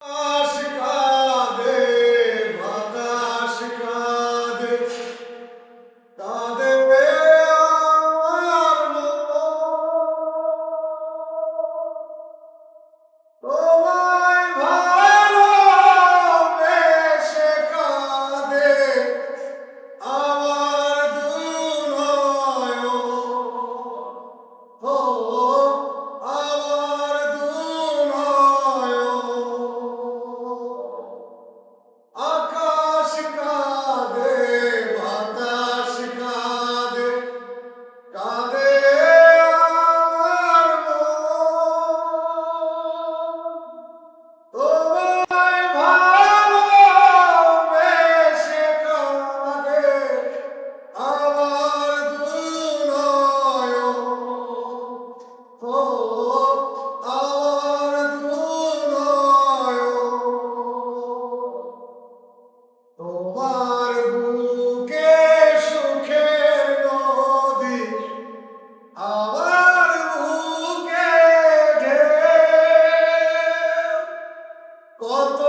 আকাশ কাঁদে, বাতাস কাঁদে, কাঁদে আমার তোমায় ভালোবেসে কাঁদে আমার দুনয়ন। ও আমার দুনয়ন। আকাশ কাঁদে, বাতাস কাঁদে, কাঁদে আমার তোমায় ভালোবেসে কাঁদে আমার দুনয়ন। ও আমার দুনয়ন। তোমার বুকে সুখের নদী, আমার বুকে ঢেউ। কত